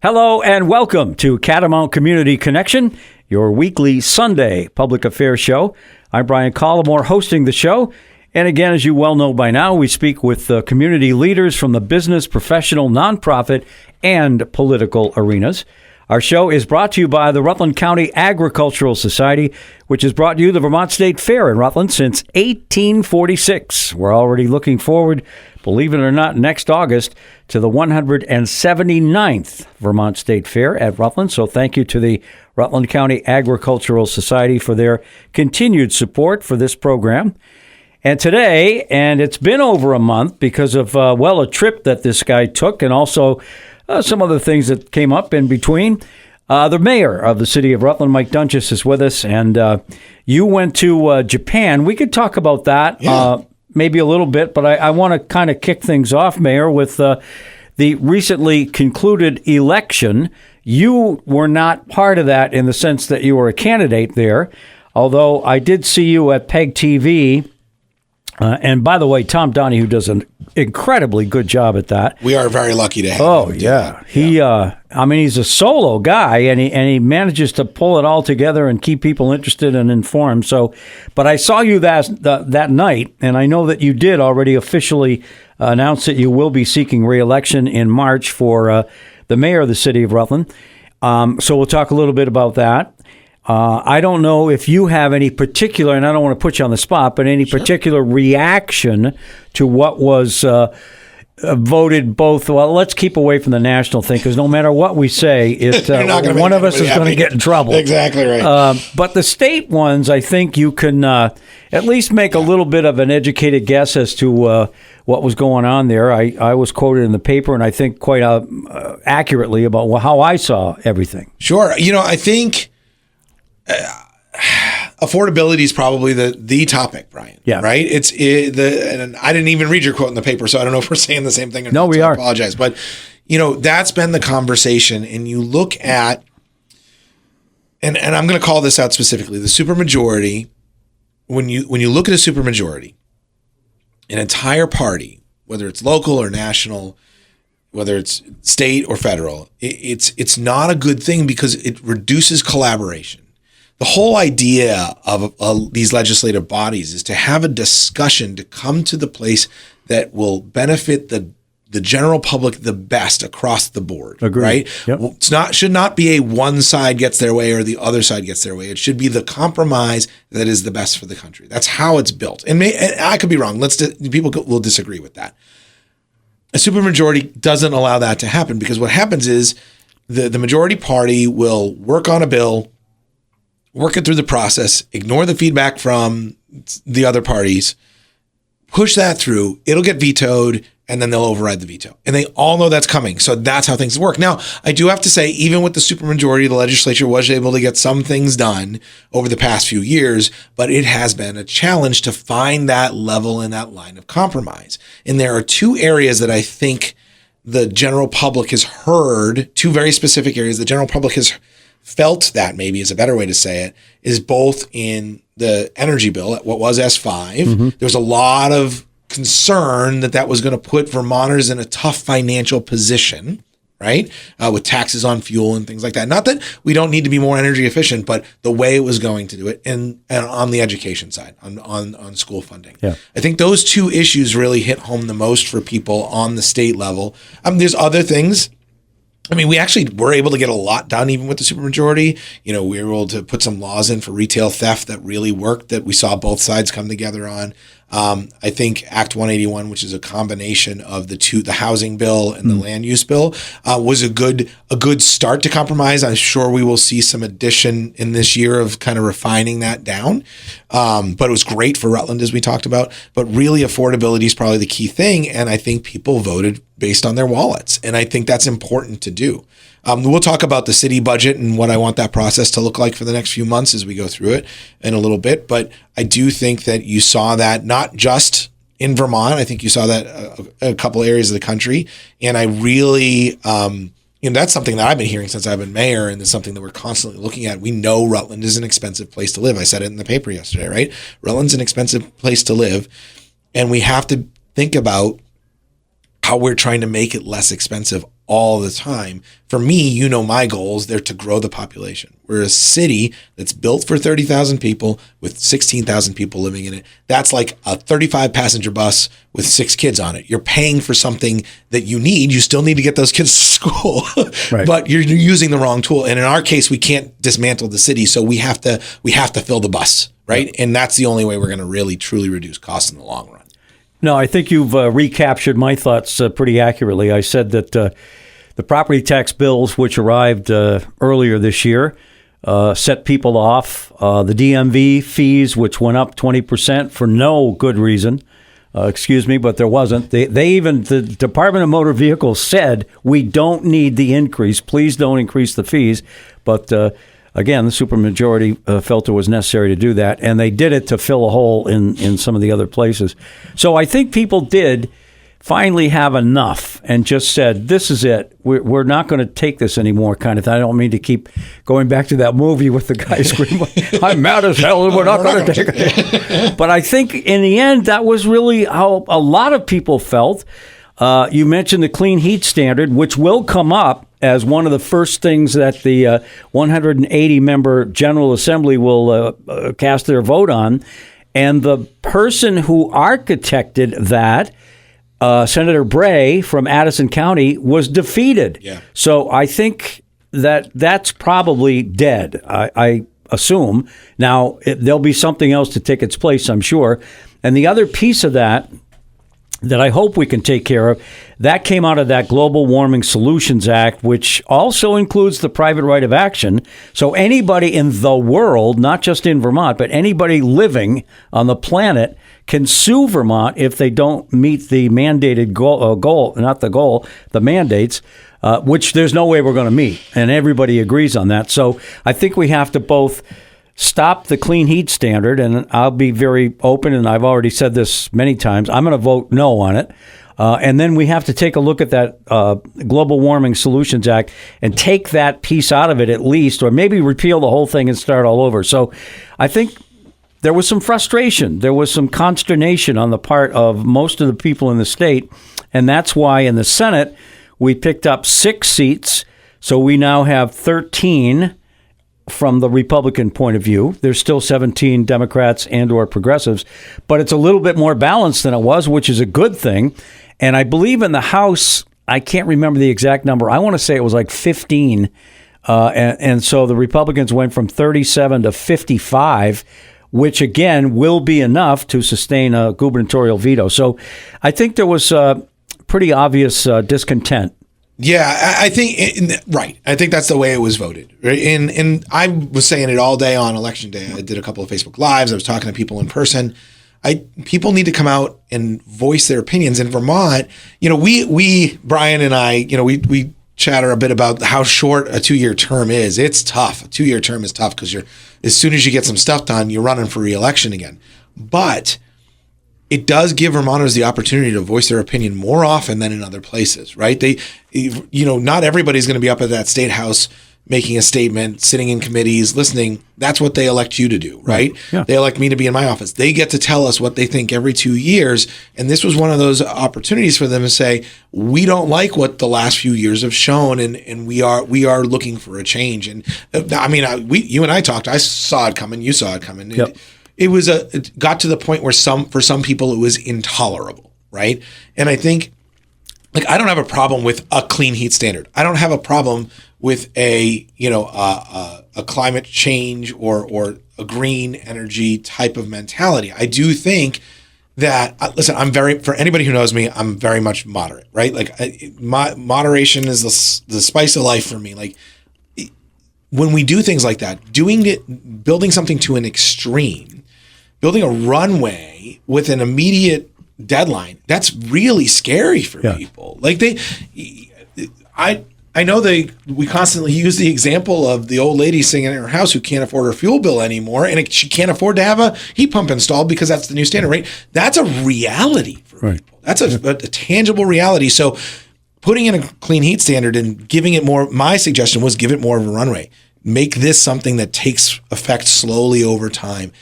Hello and welcome to Catamount Community Connection, your weekly Sunday public affairs show. I'm Brian Collamore hosting the show. And again, as you well know by now, we speak with community leaders from the business, professional, nonprofit, and political arenas. Our show is brought to you by the Rutland County Agricultural Society, which has brought you the Vermont State Fair in Rutland since 1846. We're already looking forward, believe it or not, next August to the 179th Vermont State Fair at Rutland. So thank you to the Rutland County Agricultural Society for their continued support for this program. And today, and it's been over a month because of, a trip that this guy took and also some other things that came up in between. The mayor of the city of Rutland, Mike Doenges, is with us, and you went to Japan. We could talk about that maybe a little bit, but I want to kind of kick things off, Mayor, with the recently concluded election. You were not part of that in the sense that you were a candidate there, although I did see you at PEG TV. And by the way, Tom Donahue does an incredibly good job at that. We are very lucky to have him. Oh, yeah. He's a solo guy, and he manages to pull it all together and keep people interested and informed. So, but I saw you that night, and I know that you did already officially announce that you will be seeking re-election in March for the mayor of the city of Rutland. So we'll talk a little bit about that. I don't know if you have any particular, and I don't want to put you on the spot, but any particular reaction to what was voted both. Well, let's keep away from the national thing, because no matter what we say, one of us is going to get in trouble. Exactly right. But the state ones, I think you can at least make a little bit of an educated guess as to what was going on there. I was quoted in the paper, and I think quite accurately about how I saw everything. Sure. I think affordability is probably the topic, Brian. Yeah. Right. And I didn't even read your quote in the paper, so I don't know if we're saying the same thing or no, not. We are. I apologize, but that's been the conversation. And you look at, and I'm going to call this out specifically, the supermajority. When you look at a supermajority, an entire party, whether it's local or national, whether it's state or federal, it's not a good thing because it reduces collaboration. The whole idea of these legislative bodies is to have a discussion to come to the place that will benefit the general public the best across the board. Agreed. Right? Yep. Should not be a one side gets their way or the other side gets their way. It should be the compromise that is the best for the country. That's how it's built. And I could be wrong. People will disagree with that. A supermajority doesn't allow that to happen because what happens is the majority party will work on a bill, work it through the process, ignore the feedback from the other parties, push that through, it'll get vetoed, and then they'll override the veto. And they all know that's coming. So that's how things work. Now, I do have to say, even with the supermajority, the legislature was able to get some things done over the past few years, but it has been a challenge to find that level and that line of compromise. And there are two areas that I think the general public has heard, two very specific areas the general public has felt that maybe is a better way to say it, is both in the energy bill at what was S5. Mm-hmm. There was a lot of concern that was going to put Vermonters in a tough financial position, right? With taxes on fuel and things like that. Not that we don't need to be more energy efficient, but the way it was going to do it and on the education side, on school funding. Yeah. I think those two issues really hit home the most for people on the state level. There's other things. We actually were able to get a lot done even with the supermajority. We were able to put some laws in for retail theft that really worked, that we saw both sides come together on. I think Act 181, which is a combination of the housing bill and the land use bill, was a good start to compromise. I'm sure we will see some addition in this year of kind of refining that down. But it was great for Rutland, as we talked about. But really, affordability is probably the key thing. And I think people voted based on their wallets. And I think that's important to do. We'll talk about the city budget and what I want that process to look like for the next few months as we go through it in a little bit. But I do think that you saw that not just in Vermont. I think you saw that a couple areas of the country. And I really, that's something that I've been hearing since I've been mayor, and it's something that we're constantly looking at. We know Rutland is an expensive place to live. I said it in the paper yesterday, right? Rutland's an expensive place to live. And we have to think about how we're trying to make it less expensive all the time. For me, my goals, they're to grow the population. We're a city that's built for 30,000 people with 16,000 people living in it. That's like a 35 passenger bus with 6 kids on it. You're paying for something that you need. You still need to get those kids to school, right. But you're using the wrong tool. And in our case, we can't dismantle the city. So we have to fill the bus, right? Yep. And that's the only way we're going to really, truly reduce costs in the long run. No, I think you've recaptured my thoughts pretty accurately. I said that the property tax bills, which arrived earlier this year, set people off. The DMV fees, which went up 20% for no good reason. But there wasn't. The Department of Motor Vehicles said, we don't need the increase. Please don't increase the fees. But again, the supermajority felt it was necessary to do that, and they did it to fill a hole in some of the other places. So I think people did finally have enough and just said, this is it. We're not going to take this anymore, kind of thing. I don't mean to keep going back to that movie with the guy screaming, I'm mad as hell and we're not going to take it. But I think in the end, that was really how a lot of people felt. You mentioned the clean heat standard, which will come up as one of the first things that the 180-member General Assembly will cast their vote on. And the person who architected that, Senator Bray from Addison County, was defeated. Yeah. So I think that's probably dead, I assume. Now, there'll be something else to take its place, I'm sure. And the other piece of that I hope we can take care of, that came out of that Global Warming Solutions Act, which also includes the private right of action. So anybody in the world, not just in Vermont, but anybody living on the planet can sue Vermont if they don't meet the mandated the mandates, which there's no way we're going to meet. And everybody agrees on that. So I think we have to both stop the clean heat standard, and I'll be very open, and I've already said this many times, I'm going to vote no on it. And then we have to take a look at that Global Warming Solutions Act and take that piece out of it at least, or maybe repeal the whole thing and start all over. So I think there was some frustration. There was some consternation on the part of most of the people in the state, and that's why in the Senate we picked up 6 seats, so we now have 13 from the Republican point of view. There's still 17 Democrats and or progressives, but it's a little bit more balanced than it was, which is a good thing. And I believe in the House, I can't remember the exact number. I want to say it was like 15. And so the Republicans went from 37 to 55, which again will be enough to sustain a gubernatorial veto. So I think there was pretty obvious discontent. Yeah, I think right. I think that's the way it was voted. Right? And I was saying it all day on Election Day. I did a couple of Facebook Lives. I was talking to people in person. People need to come out and voice their opinions. In Vermont, we Brian and I, we chatter a bit about how short a 2-year term is. It's tough. A 2-year term is tough because as soon as you get some stuff done, you're running for re-election again. But it does give Vermonters the opportunity to voice their opinion more often than in other places, right? Not everybody's going to be up at that state house making a statement, sitting in committees, listening. That's what they elect you to do, right? Yeah. They elect me to be in my office. They get to tell us what they think every 2 years. And this was one of those opportunities for them to say, we don't like what the last few years have shown, and we are looking for a change. And you and I talked. I saw it coming. You saw it coming. Yep. It got to the point where for some people it was intolerable, right? And I think, I don't have a problem with a clean heat standard. I don't have a problem with a climate change or a green energy type of mentality. I do think that, listen, for anybody who knows me, I'm very much moderate, right? Moderation is the spice of life for me. When we do things like that, building something to an extreme, building a runway with an immediate deadline, that's really scary for people. I know we constantly use the example of the old lady sitting in her house who can't afford her fuel bill anymore, and she can't afford to have a heat pump installed because that's the new standard, right? That's a reality for people. That's a tangible reality. So putting in a clean heat standard and giving it more, my suggestion was give it more of a runway. Make this something that takes effect slowly over time.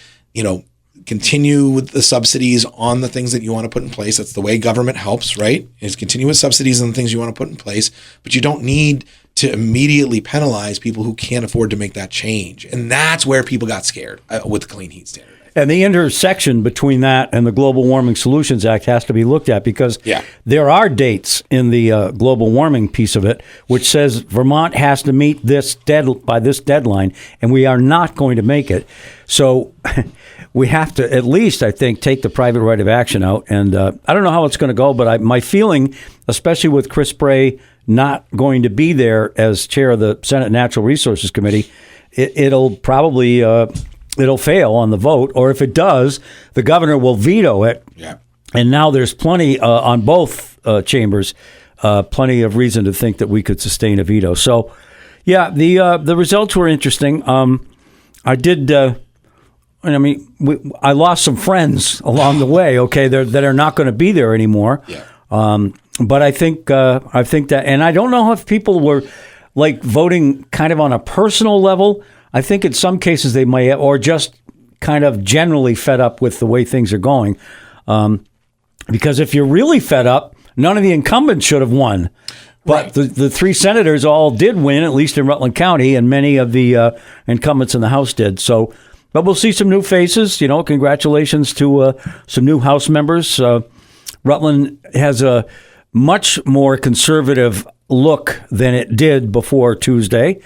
continue with the subsidies on the things that you want to put in place. That's the way government helps, right? Is continue with subsidies on the things you want to put in place, but you don't need to immediately penalize people who can't afford to make that change. And that's where people got scared with the Clean Heat Standard. And the intersection between that and the Global Warming Solutions Act has to be looked at, because there are dates in the global warming piece of it which says Vermont has to meet by this deadline, and we are not going to make it. So we have to at least, I think, take the private right of action out. And I don't know how it's going to go, but my feeling, especially with Chris Bray not going to be there as chair of the Senate Natural Resources Committee, it'll probably it'll fail on the vote, or if it does, the governor will veto it. Yeah. And now there's plenty on both chambers, plenty of reason to think that we could sustain a veto. So, yeah, the results were interesting. I did. I lost some friends along the way. Okay, that are not going to be there anymore. Yeah. But I think that, and I don't know if people were like voting kind of on a personal level. I think in some cases they might have, or just kind of generally fed up with the way things are going. Because if you're really fed up, none of the incumbents should have won. But right. the three senators all did win, at least in Rutland County, and many of the incumbents in the House did. So, but we'll see some new faces. Congratulations to some new House members. Rutland has a much more conservative look than it did before Tuesday.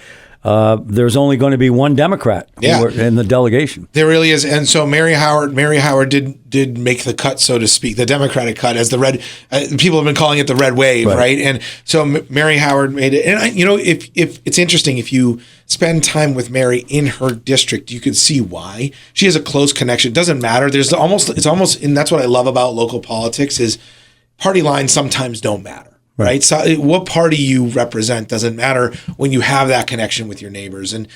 There's only going to be one Democrat in the delegation. There really is. And so Mary Howard did make the cut, so to speak, the Democratic cut, as the red, people have been calling it the red wave, right? And so Mary Howard made it. And, if it's interesting, if you spend time with Mary in her district, you can see why. She has a close connection. It doesn't matter. It's almost, and that's what I love about local politics, is party lines sometimes don't matter. Right. So what party you represent doesn't matter when you have that connection with your neighbors. And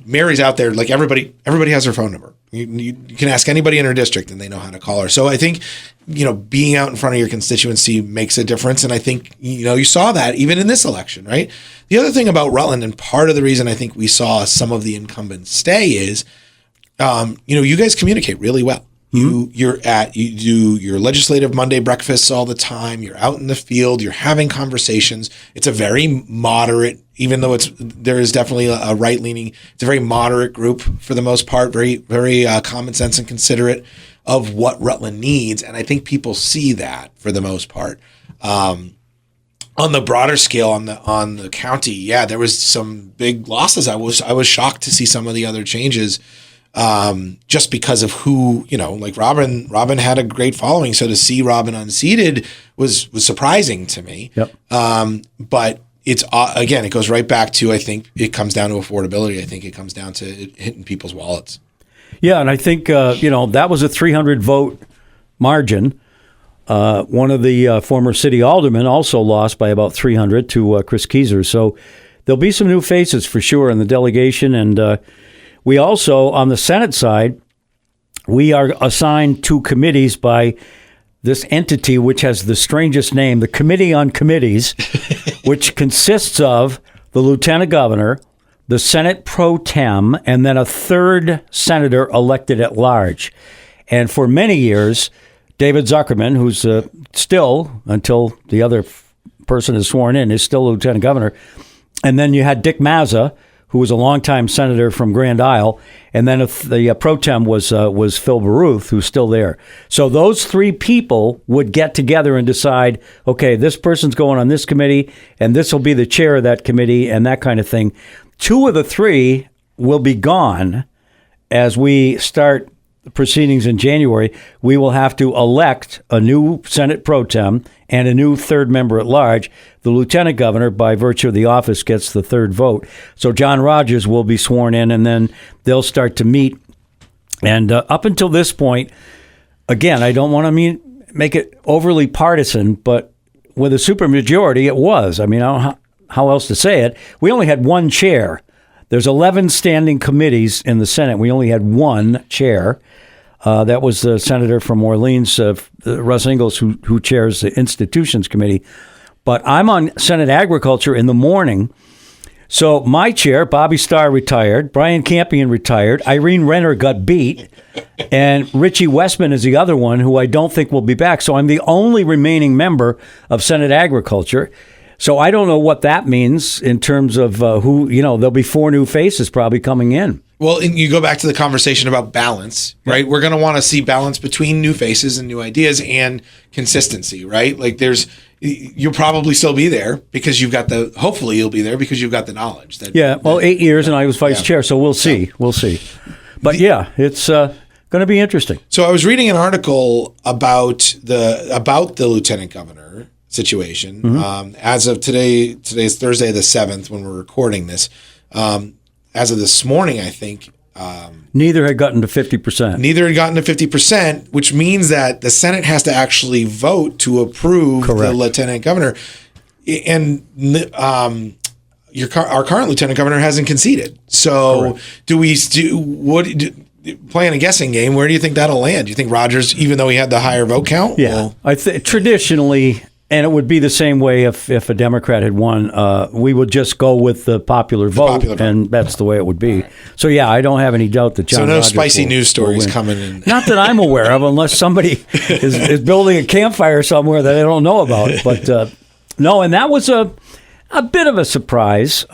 Mary's out there, like everybody has her phone number. You can ask anybody in her district and they know how to call her. So I think, being out in front of your constituency makes a difference. And I think, you saw that even in this election, right? The other thing about Rutland, and part of the reason I think we saw some of the incumbents stay is, you guys communicate really well. You do your legislative Monday breakfasts all the time. You're out in the field. You're having conversations. It's a very moderate, even though there is definitely a right leaning. It's a very moderate group for the most part. Very very common sense and considerate of what Rutland needs, and I think people see that for the most part. On the broader scale, on the county, there was some big losses. I was shocked to see some of the other changes. Just because of who, like Robin had a great following. So to see Robin unseated was surprising to me. Yep. But it's, again, it goes right back to, I think it comes down to affordability. I think it comes down to hitting people's wallets. Yeah. And I think, that was a 300 vote margin. One of the former city aldermen also lost by about 300 to Chris Keyser. So there'll be some new faces for sure in the delegation. And, we also, on the Senate side, we are assigned to committees by this entity which has the strangest name, the Committee on Committees, which consists of the Lieutenant Governor, the Senate Pro Tem, and then a third senator elected at large. And for many years, David Zuckerman, who's still, until the other person is sworn in, is still Lieutenant Governor. And then you had Dick Mazza, who was a longtime senator from Grand Isle, and then the pro tem was Phil Baruth, who's still there. So those three people would get together and decide, okay, this person's going on this committee, and this will be the chair of that committee, and that kind of thing. Two of the three will be gone as we start proceedings in January. We will have to elect a new Senate pro tem and a new third member at large. The lieutenant governor, by virtue of the office, gets the third vote. So John Rogers will be sworn in, and then they'll start to meet. And up until this point, again, I don't want to make it overly partisan, but with a supermajority, it was. I don't know how else to say it. We only had one chair. There's 11 standing committees in the Senate. We only had one chair. That was the senator from Orleans, Russ Ingalls, who chairs the Institutions Committee. But I'm on Senate Agriculture in the morning, So my chair, Bobby Starr retired, Brian Campion retired, Irene Renner got beat, and Richie Westman is the other one who I don't think will be back. So I'm the only remaining member of Senate Agriculture. So I don't know what that means in terms of who, there'll be 4 new faces probably coming in. Well, and you go back to the conversation about balance, right? We're going to want to see balance between new faces and new ideas and consistency, right? Like you'll probably still be there because hopefully you'll be there because you've got the knowledge. 8 years and I was vice chair, so we'll see. Yeah. We'll see. But it's going to be interesting. So I was reading an article about the lieutenant governor situation. As of today's Thursday the 7th when we're recording this. As of this morning, I think neither had gotten to 50%. Neither had gotten to 50%, which means that the Senate has to actually vote to approve the lieutenant governor, and our current lieutenant governor hasn't conceded. So, playing a guessing game? Where do you think that'll land? Do you think Rogers, even though he had the higher vote count? Yeah, I think traditionally. And it would be the same way if a Democrat had won. We would just go with the popular vote, and that's the way it would be. So, I don't have any doubt that John So no Rogers spicy news stories coming in. Not that I'm aware of, unless somebody is building a campfire somewhere that I don't know about. But, no, and that was a bit of a surprise.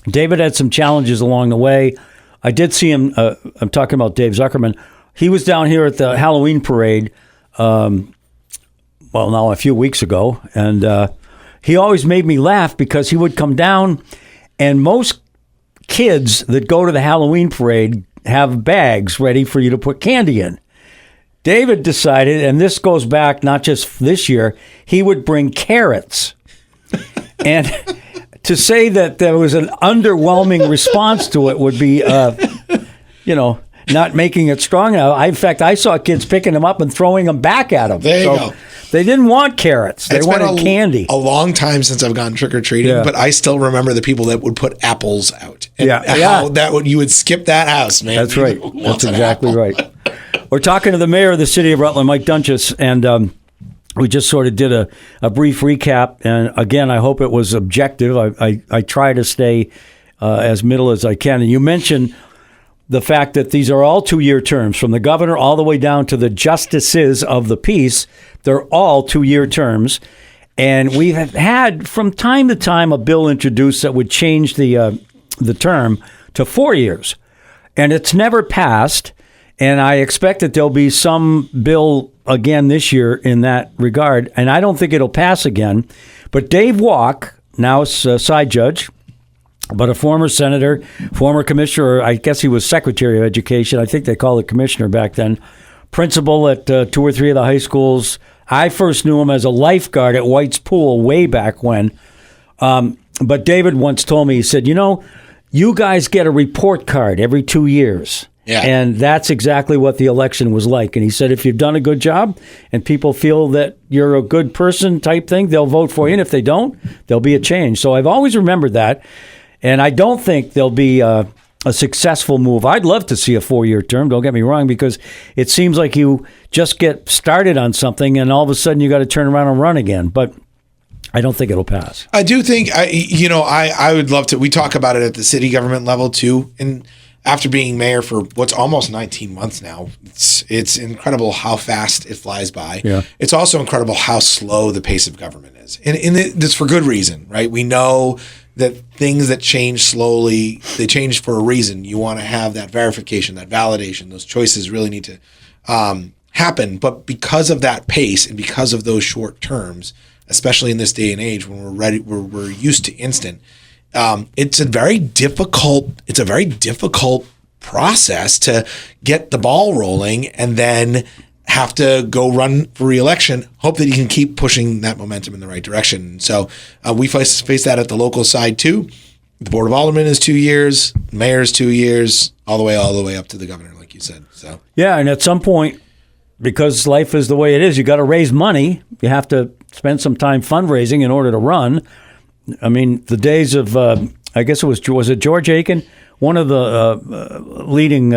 David had some challenges along the way. I did see him. I'm talking about Dave Zuckerman. He was down here at the Halloween parade now a few weeks ago, and he always made me laugh because he would come down, and most kids that go to the Halloween parade have bags ready for you to put candy in. David decided, and this goes back not just this year, he would bring carrots. And to say that there was an underwhelming response to it would be, not making it strong enough. In fact, I saw kids picking them up and throwing them back at them. There you go. They didn't want carrots. They wanted candy. A long time since I've gone trick-or-treating, but I still remember the people that would put apples out. And how you would skip that house, man. That's right. That's exactly right. We're talking to the mayor of the city of Rutland, Mike Doenges, and we just sort of did a brief recap. And again, I hope it was objective. I try to stay as middle as I can. And you mentioned the fact that these are all 2-year terms, from the governor all the way down to the justices of the peace. They're all 2-year terms. And we have had, from time to time, a bill introduced that would change the term to 4 years. And it's never passed. And I expect that there'll be some bill again this year in that regard. And I don't think it'll pass again. But Dave Walk, now a side judge, but a former senator, former commissioner, I guess he was secretary of education. I think they called it commissioner back then. Principal at 2 or 3 of the high schools. I first knew him as a lifeguard at White's Pool way back when. But David once told me, he said, you guys get a report card every 2 years. Yeah. And that's exactly what the election was like. And he said, if you've done a good job and people feel that you're a good person type thing, they'll vote for you. And if they don't, there'll be a change. So I've always remembered that. And I don't think there'll be a successful move. I'd love to see a 4-year term, don't get me wrong, because it seems like you just get started on something and all of a sudden you got to turn around and run again. But I don't think it'll pass. I do think, I would love to. We talk about it at the city government level too. And after being mayor for what's almost 19 months now, it's incredible how fast it flies by. Yeah. It's also incredible how slow the pace of government is. And it's for good reason, right? We know that things that change slowly, they change for a reason. You want to have that verification, that validation. Those choices really need to happen. But because of that pace and because of those short terms, especially in this day and age when we're used to instant, it's a very difficult process to get the ball rolling and then have to go run for re-election, hope that you can keep pushing that momentum in the right direction. So we face that at the local side too. The Board of Aldermen is 2 years, mayor's 2 years, all the way up to the governor, like you said. So yeah, and at some point, because life is the way it is, you got to raise money. You have to spend some time fundraising in order to run. I mean, the days of, I guess was it George Aiken? One of the leading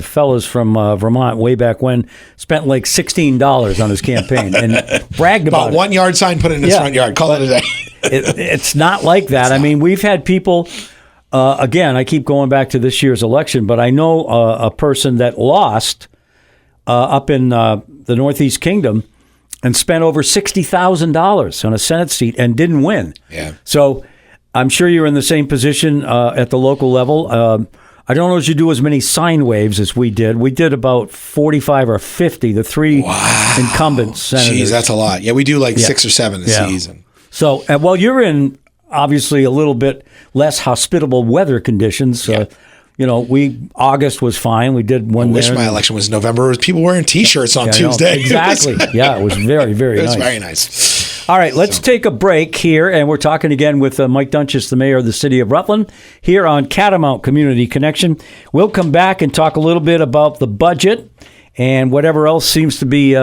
fellas from Vermont way back when spent like $16 on his campaign and bragged about it. 1 yard sign put in his front yard. Call it a day. it's not like that. I mean, we've had people. Again, I keep going back to this year's election, but I know a person that lost up in the Northeast Kingdom and spent over $60,000 on a Senate seat and didn't win. Yeah. So I'm sure you're in the same position at the local level. I don't know if you do as many sine waves as we did. We did about 45 or 50, the three incumbent senators. Jeez, that's a lot. Yeah, we do like 6 or 7 a season. So, well, you're in obviously a little bit less hospitable weather conditions. August was fine. We did one. I wish my election was November with people wearing T-shirts on Tuesday. Exactly. It was very, very nice. It was very nice. All right, let's take a break here, and we're talking again with Mike Doenges, the mayor of the city of Rutland, here on Catamount Community Connection. We'll come back and talk a little bit about the budget and whatever else seems to be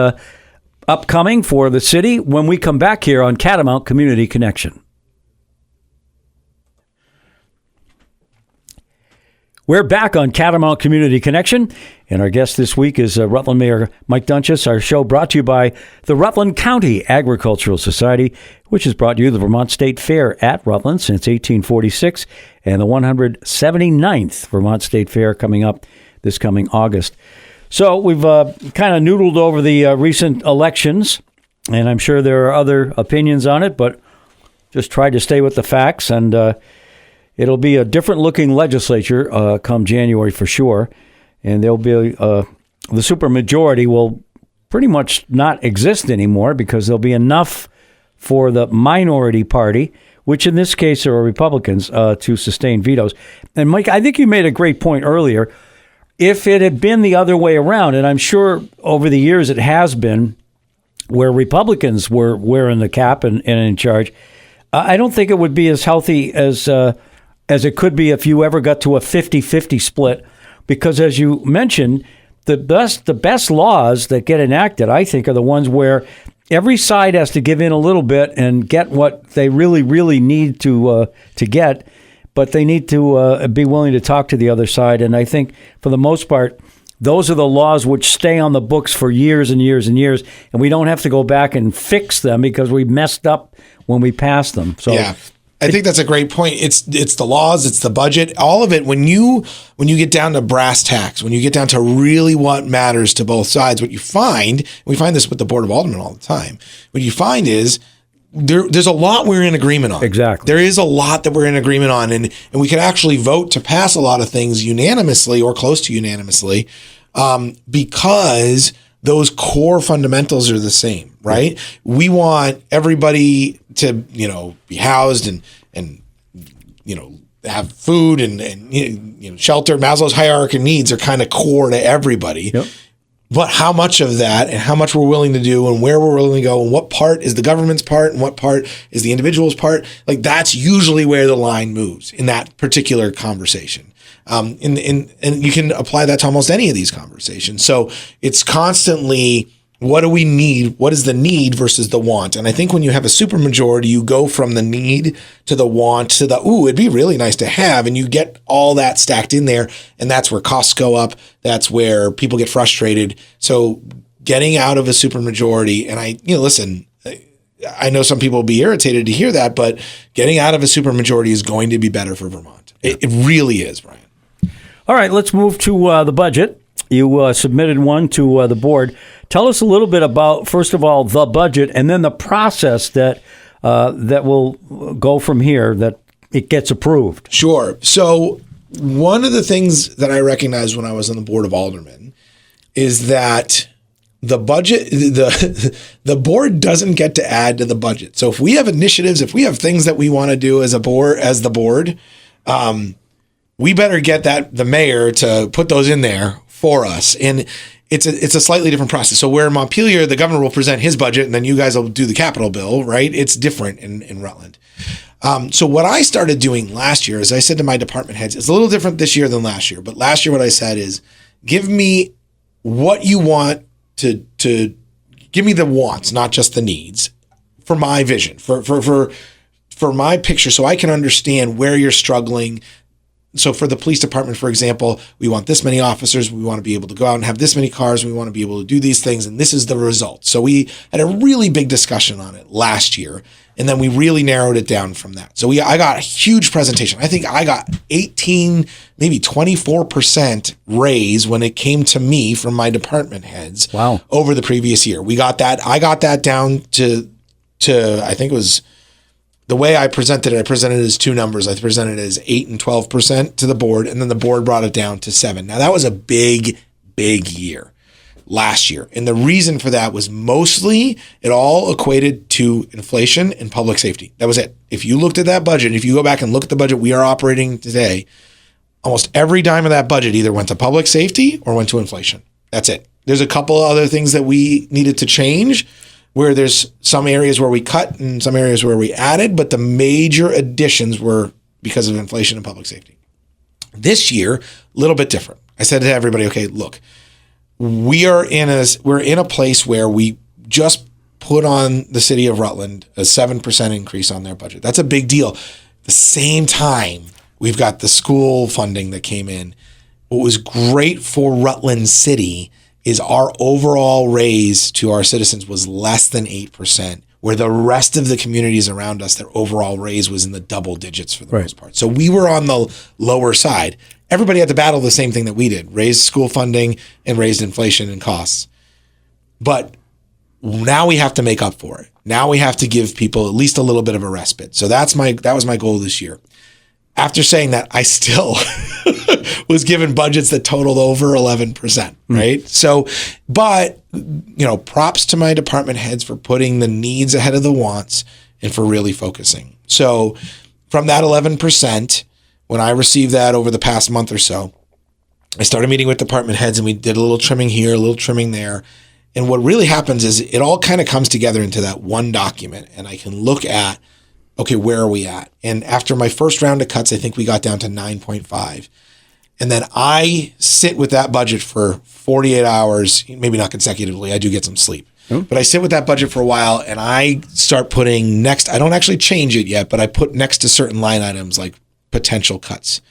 upcoming for the city when we come back here on Catamount Community Connection. We're back on Catamount Community Connection, and our guest this week is Rutland Mayor Mike Doenges. Our show brought to you by the Rutland County Agricultural Society, which has brought you the Vermont State Fair at Rutland since 1846, and the 179th Vermont State Fair coming up this coming August. So we've kind of noodled over the recent elections, and I'm sure there are other opinions on it, but just tried to stay with the facts, and it'll be a different-looking legislature come January for sure, and there'll be the supermajority will pretty much not exist anymore because there'll be enough for the minority party, which in this case are Republicans, to sustain vetoes. And Mike, I think you made a great point earlier. If it had been the other way around, and I'm sure over the years it has been, where Republicans were wearing the cap and in charge, I don't think it would be as healthy as it could be if you ever got to a 50-50 split, because as you mentioned, the best laws that get enacted, I think, are the ones where every side has to give in a little bit and get what they really, really need to get, but they need to be willing to talk to the other side. And I think, for the most part, those are the laws which stay on the books for years and years and years, and we don't have to go back and fix them because we messed up when we passed them. So. Yeah. I think that's a great point. It's the laws, it's the budget, all of it. When you get down to brass tacks, when you get down to really what matters to both sides, what you find, and we find this with the Board of Aldermen all the time, what you find is there's a lot we're in agreement on. Exactly. There is a lot that we're in agreement on, and we can actually vote to pass a lot of things unanimously or close to unanimously because those core fundamentals are the same, right? We want everybody to, be housed and have food and shelter. Maslow's hierarchy of needs are kind of core to everybody. Yep. But how much of that and how much we're willing to do and where we're willing to go and what part is the government's part and what part is the individual's part, like that's usually where the line moves in that particular conversation. And you can apply that to almost any of these conversations. So it's constantly, what do we need? What is the need versus the want? And I think when you have a supermajority, you go from the need to the want to the, it'd be really nice to have. And you get all that stacked in there. And that's where costs go up. That's where people get frustrated. So getting out of a supermajority, and listen, I know some people will be irritated to hear that, but getting out of a supermajority is going to be better for Vermont. It really is, Brian. All right, let's move to the budget. You submitted one to the board. Tell us a little bit about, first of all, the budget, and then the process that will go from here, that it gets approved. Sure. So one of the things that I recognized when I was on the Board of Aldermen is that the budget, the board doesn't get to add to the budget. So if we have initiatives, if we have things that we want to do as the board, we better get the mayor to put those in there for us. And it's a slightly different process. So where in Montpelier, the governor will present his budget and then you guys will do the capital bill, right? It's different in Rutland. So what I started doing last year is I said to my department heads, it's a little different this year than last year, but last year what I said is, give me what you want to give me the wants, not just the needs, for my vision, for my picture, so I can understand where you're struggling, So for the police department, for example, we want this many officers. We want to be able to go out and have this many cars. We want to be able to do these things. And this is the result. So we had a really big discussion on it last year. And then we really narrowed it down from that. So I got a huge presentation. I think I got 18, maybe 24% raise when it came to me from my department heads. Wow. Over the previous year. We got that. I got that down to I think it was, the way I presented it as two numbers. I presented it as 8 and 12% to the board, and then the board brought it down to 7. Now that was a big, big year last year. And the reason for that was mostly it all equated to inflation and public safety. That was it. If you looked at that budget, if you go back and look at the budget we are operating today, almost every dime of that budget either went to public safety or went to inflation. That's it. There's a couple of other things that we needed to change, where there's some areas where we cut and some areas where we added, but the major additions were because of inflation and public safety. This year, a little bit different. I said to everybody, okay, look, we're in a place where we just put on the city of Rutland a 7% increase on their budget. That's a big deal. At the same time, we've got the school funding that came in. What was great for Rutland City is our overall raise to our citizens was less than 8%, where the rest of the communities around us, their overall raise was in the double digits for the most part. So we were on the lower side. Everybody had to battle the same thing that we did, raised school funding and raised inflation and costs. But now we have to make up for it. Now we have to give people at least a little bit of a respite. So that was my goal this year. After saying that, I still was given budgets that totaled over 11%, right? So, but, props to my department heads for putting the needs ahead of the wants and for really focusing. So from that 11%, when I received that over the past month or so, I started meeting with department heads and we did a little trimming here, a little trimming there. And what really happens is it all kind of comes together into that one document, and I can look at, okay, where are we at? And after my first round of cuts, I think we got down to 9.5. And then I sit with that budget for 48 hours, maybe not consecutively. I do get some sleep. But I sit with that budget for a while and I start putting next, I don't actually change it yet, but I put next to certain line items like potential cuts.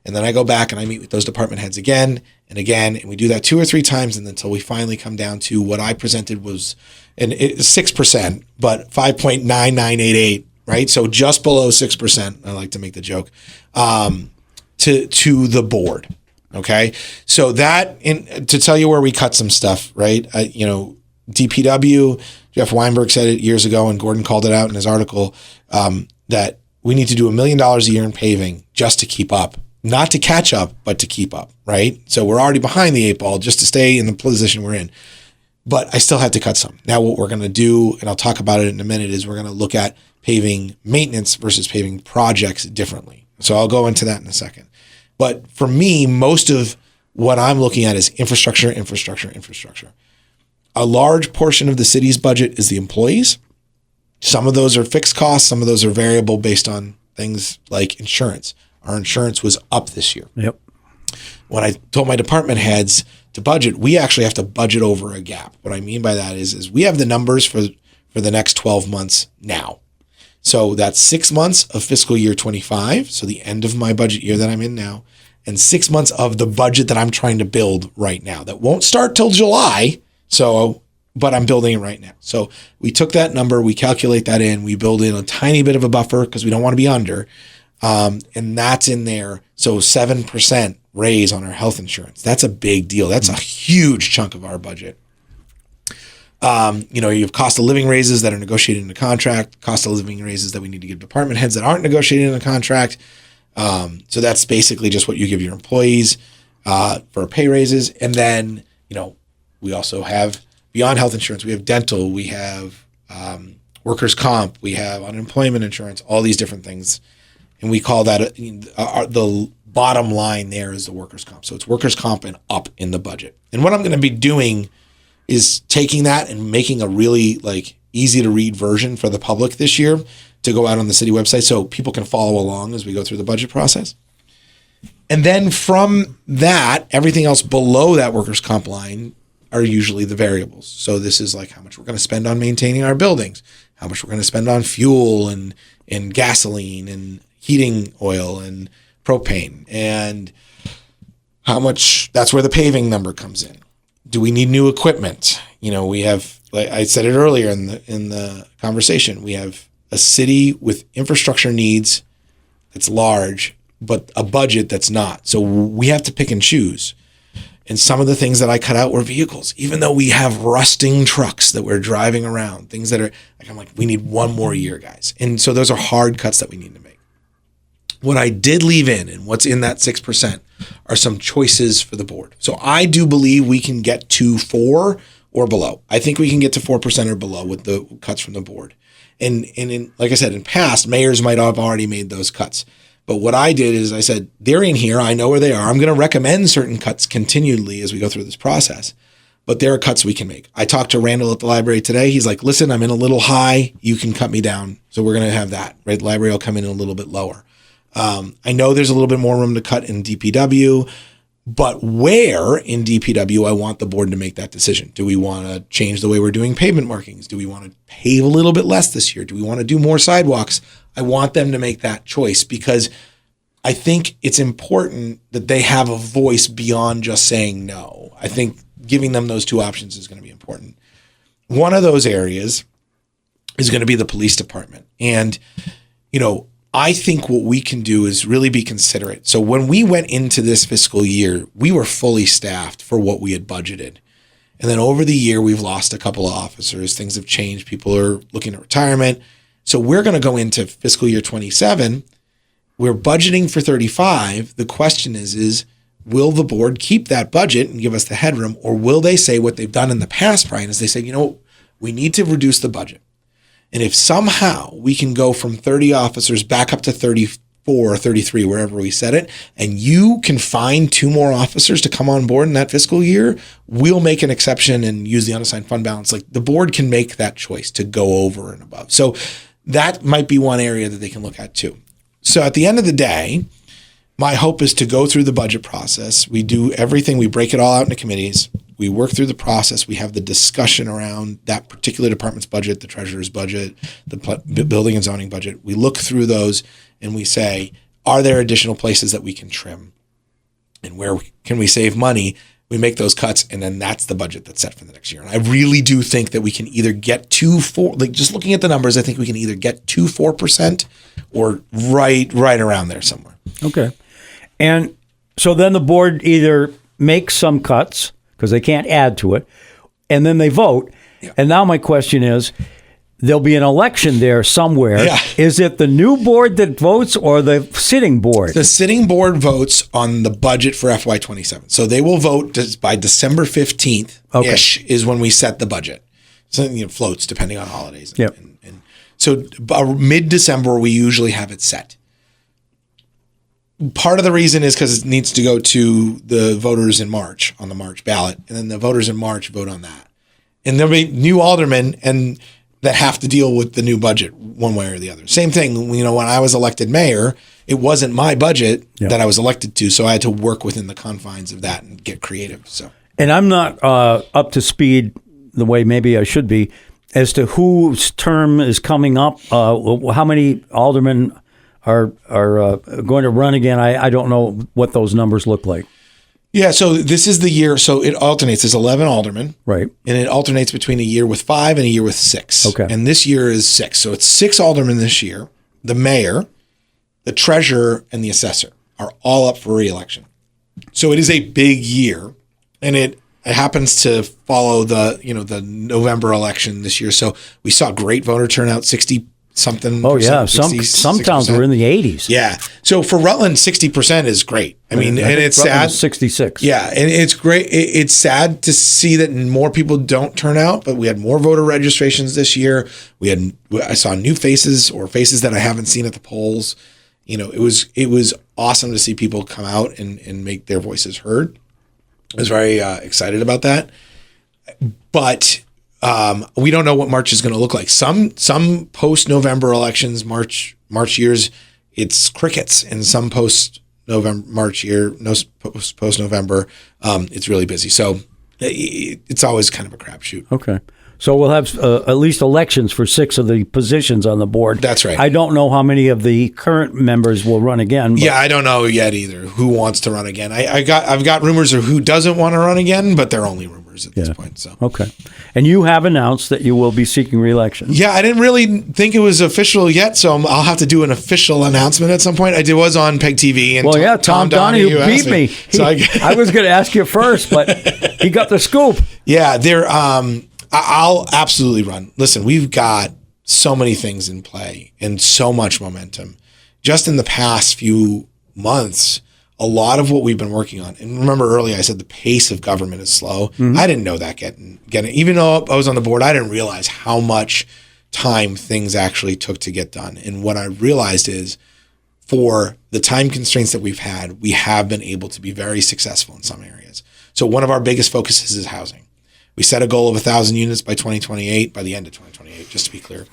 And then I go back and I meet with those department heads again and again. And we do that 2 or 3 times and until we finally come down to what I presented was 6%, but 5.9988. Right? So just below 6%, I like to make the joke, to the board. Okay. So that, to tell you where we cut some stuff, right? DPW, Jeff Weinberg said it years ago, and Gordon called it out in his article, that we need to do $1 million a year in paving just to keep up, not to catch up, but to keep up. Right. So we're already behind the 8 ball just to stay in the position we're in. But I still had to cut some. Now what we're going to do, and I'll talk about it in a minute, is we're going to look at paving maintenance versus paving projects differently. So I'll go into that in a second. But for me, most of what I'm looking at is infrastructure. A large portion of the city's budget is the employees. Some of those are fixed costs. Some of those are variable based on things like insurance. Our insurance was up this year. Yep. When I told my department heads to budget, we actually have to budget over a gap. What I mean by that is we have the numbers for the next 12 months now. So that's 6 months of fiscal year 25, so the end of my budget year that I'm in now, and 6 months of the budget that I'm trying to build right now. That won't start till July, but I'm building it right now. So we took that number, we calculate that in, we build in a tiny bit of a buffer because we don't want to be under, and that's in there. So 7% raise on our health insurance. That's a big deal. That's a huge chunk of our budget. You have cost of living raises that are negotiated in the contract, cost of living raises that we need to give department heads that aren't negotiated in the contract. So that's basically just what you give your employees for pay raises. And then, we also have beyond health insurance, we have dental, we have workers' comp, we have unemployment insurance, all these different things. And we call that the bottom line there is the workers' comp. So it's workers' comp and up in the budget. And what I'm going to be doing is taking that and making a really easy to read version for the public this year to go out on the city website so people can follow along as we go through the budget process. And then from that, everything else below that workers' comp line are usually the variables. So this is how much we're going to spend on maintaining our buildings, how much we're going to spend on fuel and gasoline and heating oil and propane, and how much, that's where the paving number comes in. Do we need new equipment? We have, like I said it earlier in the conversation, we have a city with infrastructure needs that's large, but a budget that's not. So we have to pick and choose. And some of the things that I cut out were vehicles, even though we have rusting trucks that we're driving around, things that are like, I'm like, we need one more year, guys. And so those are hard cuts that we need to make. What I did leave in and what's in that 6% are some choices for the board. So I do believe we can get to 4 or below. I think we can get to 4% or below with the cuts from the board. And in, like I said, in past, mayors might have already made those cuts. But what I did is I said, they're in here. I know where they are. I'm going to recommend certain cuts continually as we go through this process. But there are cuts we can make. I talked to Randall at the library today. He's like, listen, I'm in a little high. You can cut me down. So we're going to have that, right? The library will come in a little bit lower. I know there's a little bit more room to cut in DPW, but where in DPW I want the board to make that decision. Do we want to change the way we're doing pavement markings? Do we want to pave a little bit less this year? Do we want to do more sidewalks? I want them to make that choice because I think it's important that they have a voice beyond just saying no. I think giving them those two options is going to be important. One of those areas is going to be the police department. And, I think what we can do is really be considerate. So when we went into this fiscal year, we were fully staffed for what we had budgeted. And then over the year, we've lost a couple of officers. Things have changed. People are looking at retirement. So we're going to go into fiscal year 27. We're budgeting for 35. The question is will the board keep that budget and give us the headroom, or will they say what they've done in the past, Brian, is they say, we need to reduce the budget. And if somehow we can go from 30 officers back up to 34 or 33, wherever we set it, and you can find 2 more officers to come on board in that fiscal year, we'll make an exception and use the unassigned fund balance. Like the board can make that choice to go over and above. So that might be one area that they can look at too. So at the end of the day, my hope is to go through the budget process. We do everything. We break it all out into committees. We work through the process. We have the discussion around that particular department's budget, the treasurer's budget, the building and zoning budget. We look through those and we say, are there additional places that we can trim? And where can we save money? We make those cuts, and then that's the budget that's set for the next year. And I really do think that we can either get to 4, like just looking at the numbers, I think we can either get to 4% or right around there somewhere. Okay. And so then the board either makes some cuts because they can't add to it, and then they vote. Yeah. And now my question is, there'll be an election there somewhere. Yeah. Is it the new board that votes or the sitting board? The sitting board votes on the budget for FY27. So they will vote by December 15th-ish is when we set the budget. So it floats depending on holidays. Yep. And so mid-December, we usually have it set. Part of the reason is because it needs to go to the voters in March on the March ballot, and then the voters in March vote on that. And there'll be new aldermen and that have to deal with the new budget one way or the other. Same thing, when I was elected mayor, it wasn't my budget that I was elected to, so I had to work within the confines of that and get creative. So, and I'm not up to speed the way maybe I should be as to whose term is coming up. How many aldermen are going to run again? I don't know what those numbers look like. Yeah, so this is the year. So it alternates. There's 11 aldermen. Right. And it alternates between a year with 5 and a year with 6. Okay. And this year is 6. So it's 6 aldermen this year. The mayor, the treasurer, and the assessor are all up for re-election. So it is a big year. And it happens to follow the November election this year. So we saw great voter turnout, 60 something. Oh yeah, some towns were in the 80s. Yeah, so for Rutland, 60% is great. I mean, and it's sad. 66. Yeah, and it's great. It's sad to see that more people don't turn out, but we had more voter registrations this year. I saw new faces or faces that I haven't seen at the polls. It was awesome to see people come out and make their voices heard. I was very excited about that, but. We don't know what March is going to look like. Some post-November elections, March years, it's crickets, and some post-November March year, no post-November, it's really busy. So it's always kind of a crapshoot. Okay. So we'll have at least elections for 6 of the positions on the board. That's right. I don't know how many of the current members will run again. Yeah, I don't know yet either who wants to run again. I've got rumors of who doesn't want to run again, but they're only rumors at this point. So okay, and you have announced that you will be seeking re-election. Yeah, I didn't really think it was official yet, so I'll have to do an official announcement at some point. I was on Peg TV, and Tom Donahue beat me. I was going to ask you first, but he got the scoop. Yeah, I'll absolutely run. Listen, we've got so many things in play and so much momentum. Just in the past few months, a lot of what we've been working on, and remember earlier I said the pace of government is slow. Mm-hmm. I didn't know that getting even though I was on the board, I didn't realize how much time things actually took to get done. And what I realized is for the time constraints that we've had, we have been able to be very successful in some areas. So one of our biggest focuses is housing. We set a goal of 1,000 units by 2028, by the end of 2028, just to be clear.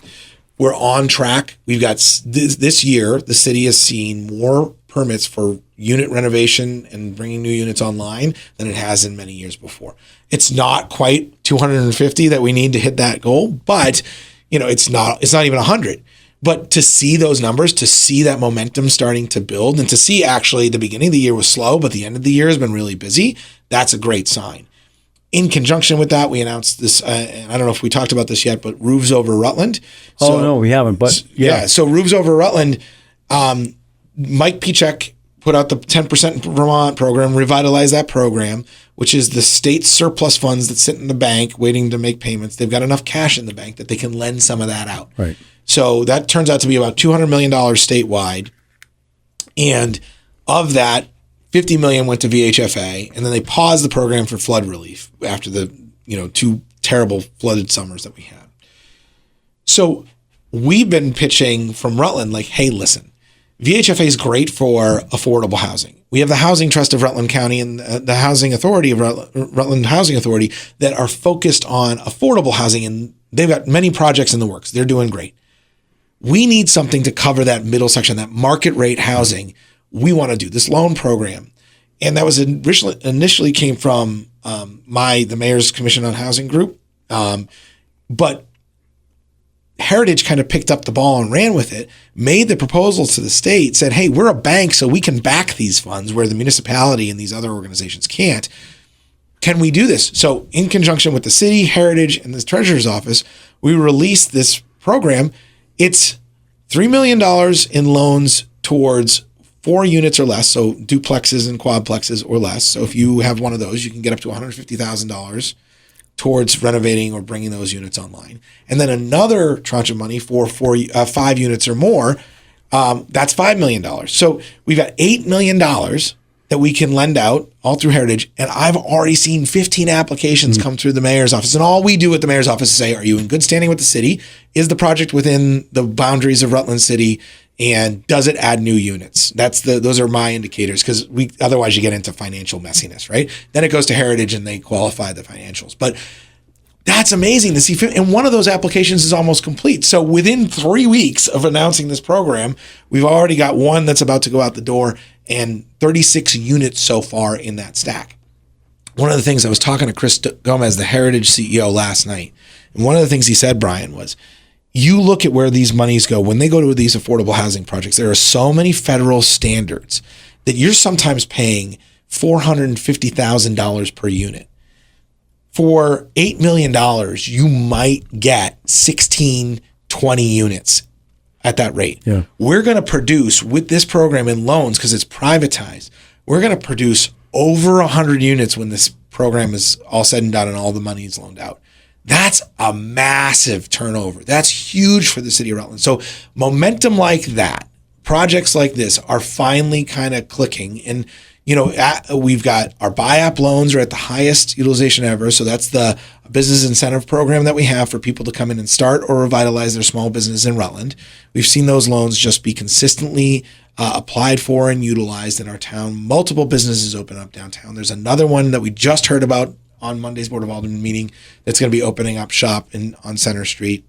We're on track. We've got this year, the city has seen more permits for unit renovation and bringing new units online than it has in many years before. It's not quite 250 that we need to hit that goal, but it's not even 100. But to see those numbers, to see that momentum starting to build, and to see actually the beginning of the year was slow, but the end of the year has been really busy, that's a great sign. In conjunction with that, we announced this, and I don't know if we talked about this yet, but Roofs Over Rutland. No, we haven't, but yeah. So Roofs Over Rutland, Mike Pichek put out the 10% Vermont program, revitalized that program, which is the state's surplus funds that sit in the bank waiting to make payments. They've got enough cash in the bank that they can lend some of that out. Right. So that turns out to be about $200 million statewide. And of that, $50 million went to VHFA, and then they paused the program for flood relief after the 2 terrible flooded summers that we had. So we've been pitching from Rutland like, hey, listen, VHFA is great for affordable housing. We have the Housing Trust of Rutland County and the Housing Authority of Rutland Housing Authority that are focused on affordable housing, and they've got many projects in the works. They're doing great. We need something to cover that middle section, that market rate housing. We want to do this loan program. And that was initially came from the Mayor's Commission on Housing group. But Heritage kind of picked up the ball and ran with it, made the proposals to the state, said, hey, we're a bank, so we can back these funds where the municipality and these other organizations can't. Can we do this? So in conjunction with the city, Heritage, and the Treasurer's Office, we released this program. It's $3 million in loans towards 4 units or less, so duplexes and quadplexes or less. So if you have one of those, you can get up to $150,000 towards renovating or bringing those units online. And then another tranche of money for 5 units or more, that's $5 million. So we've got $8 million that we can lend out all through Heritage. And I've already seen 15 applications come through the mayor's office. And all we do at the mayor's office is say, are you in good standing with the city? Is the project within the boundaries of Rutland City? And does it add new units? Those are my indicators, because otherwise you get into financial messiness, right? Then it goes to Heritage and they qualify the financials. But that's amazing to see. And one of those applications is almost complete. So within 3 weeks of announcing this program, we've already got one that's about to go out the door and 36 units so far in that stack. One of the things I was talking to Chris Gomez, the Heritage CEO, last night, and one of the things he said, Brian, was, you look at where these monies go. When they go to these affordable housing projects, there are so many federal standards that you're sometimes paying $450,000 per unit. For $8 million, you might get 16, 20 units at that rate. Yeah. We're going to produce, with this program in loans, because it's privatized, we're going to produce over 100 units when this program is all said and done and all the money is loaned out. That's a massive turnover. That's huge for the city of Rutland. So momentum like that, projects like this are finally kind of clicking. And, we've got our buy-up loans are at the highest utilization ever. So that's the business incentive program that we have for people to come in and start or revitalize their small business in Rutland. We've seen those loans just be consistently applied for and utilized in our town. Multiple businesses open up downtown. There's another one that we just heard about on Monday's Board of Aldermen meeting that's going to be opening up shop on Center Street.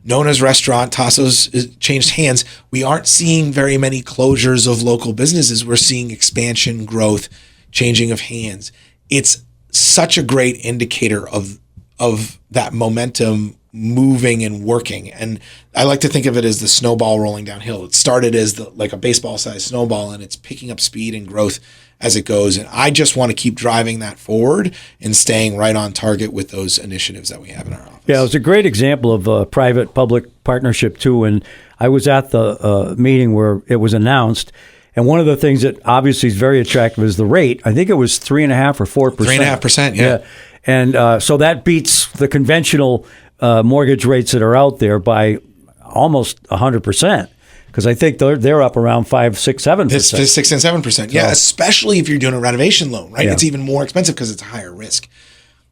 Nona's restaurant, Tasso's, changed hands. We aren't seeing very many closures of local businesses. We're seeing expansion, growth, changing of hands. It's such a great indicator of of that momentum moving and working. And I like to think of it as the snowball rolling downhill. It started as like a baseball-sized snowball, and it's picking up speed and growth as it goes. And I just want to keep driving that forward and staying right on target with those initiatives that we have in our office. Yeah, it was a great example of a private-public partnership, too. And I was at the meeting where it was announced. And one of the things that obviously is very attractive is the rate. I think it was 3.5% or 4%. 3.5%, yeah. And so that beats the conventional mortgage rates that are out there by almost 100%, because I think they're up around 5, 6, 7%. It's 6 and 7%. Yeah, especially if you're doing a renovation loan, right? Yeah. It's even more expensive because it's a higher risk.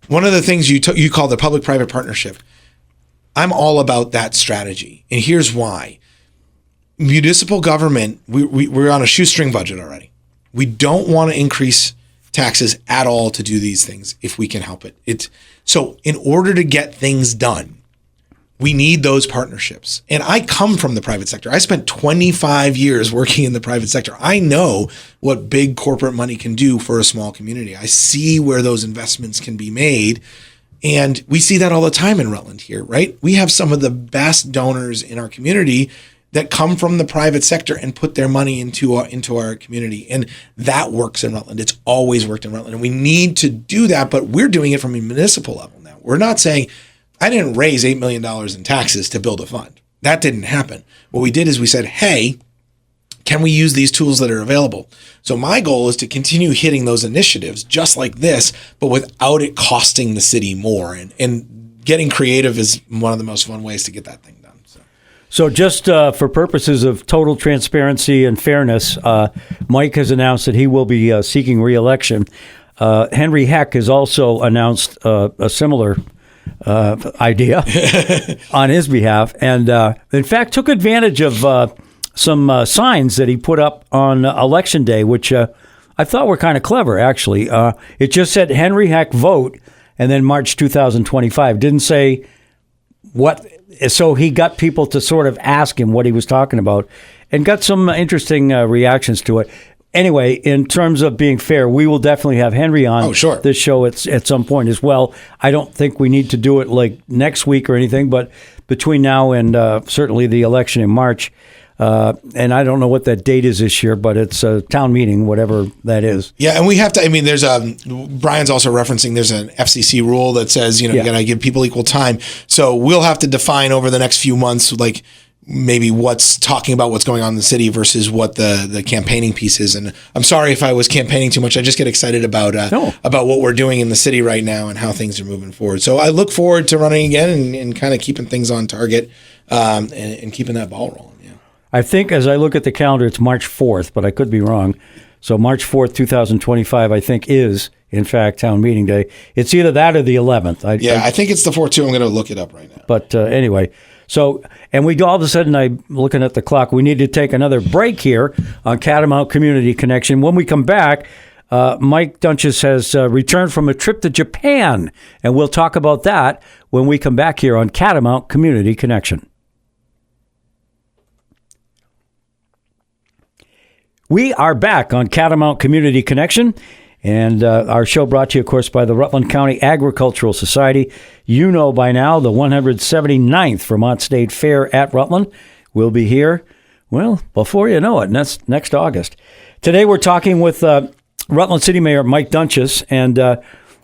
One of the things you call the public-private partnership, I'm all about that strategy, and here's why. Municipal government, we're on a shoestring budget already. We don't want to increase taxes at all to do these things if we can help it. So in order to get things done, we need those partnerships. And I come from the private sector. I spent 25 years working in the private sector. I know what big corporate money can do for a small community. I see where those investments can be made. And we see that all the time in Rutland here, right? We have some of the best donors in our community that come from the private sector and put their money into our community. And that works in Rutland. It's always worked in Rutland. And we need to do that, but we're doing it from a municipal level now. We're not saying, I didn't raise $8 million in taxes to build a fund. That didn't happen. What we did is we said, hey, can we use these tools that are available? So my goal is to continue hitting those initiatives just like this, but without it costing the city more. And getting creative is one of the most fun ways to get that thing done. So just for purposes of total transparency and fairness, Mike has announced that he will be seeking re-election. Henry Heck has also announced a similar idea on his behalf, and in fact took advantage of some signs that he put up on Election Day, which I thought were kind of clever, actually. It just said Henry Heck vote, and then March 2025. Didn't say what. So he got people to sort of ask him what he was talking about, and got some interesting reactions to it. Anyway, in terms of being fair, we will definitely have Henry on this show at some point as well. I don't think we need to do it like next week or anything, but between now and certainly the election in March, and I don't know what that date is this year, but it's a town meeting, whatever that is. Yeah, and we have to, I mean, there's Brian's also referencing there's an FCC rule that says, you got to give people equal time. So we'll have to define over the next few months, like maybe what's talking about what's going on in the city versus what the campaigning piece is. And I'm sorry if I was campaigning too much. I just get excited about what we're doing in the city right now and how things are moving forward. So I look forward to running again and kind of keeping things on target and keeping that ball rolling. Yeah. I think as I look at the calendar, it's March 4th, but I could be wrong. So March 4th, 2025, I think is, in fact, town meeting day. It's either that or the 11th. I think it's the 4th, too. I'm going to look it up right now. But anyway, so, and we all of a sudden, I'm looking at the clock, we need to take another break here on Catamount Community Connection. When we come back, Mike Doenges has returned from a trip to Japan, and we'll talk about that when we come back here on Catamount Community Connection. We are back on Catamount Community Connection, and our show brought to you, of course, by the Rutland County Agricultural Society. You know by now the 179th Vermont State Fair at Rutland will be here, well, before you know it, next August. Today we're talking with Rutland City Mayor Mike Doenges, and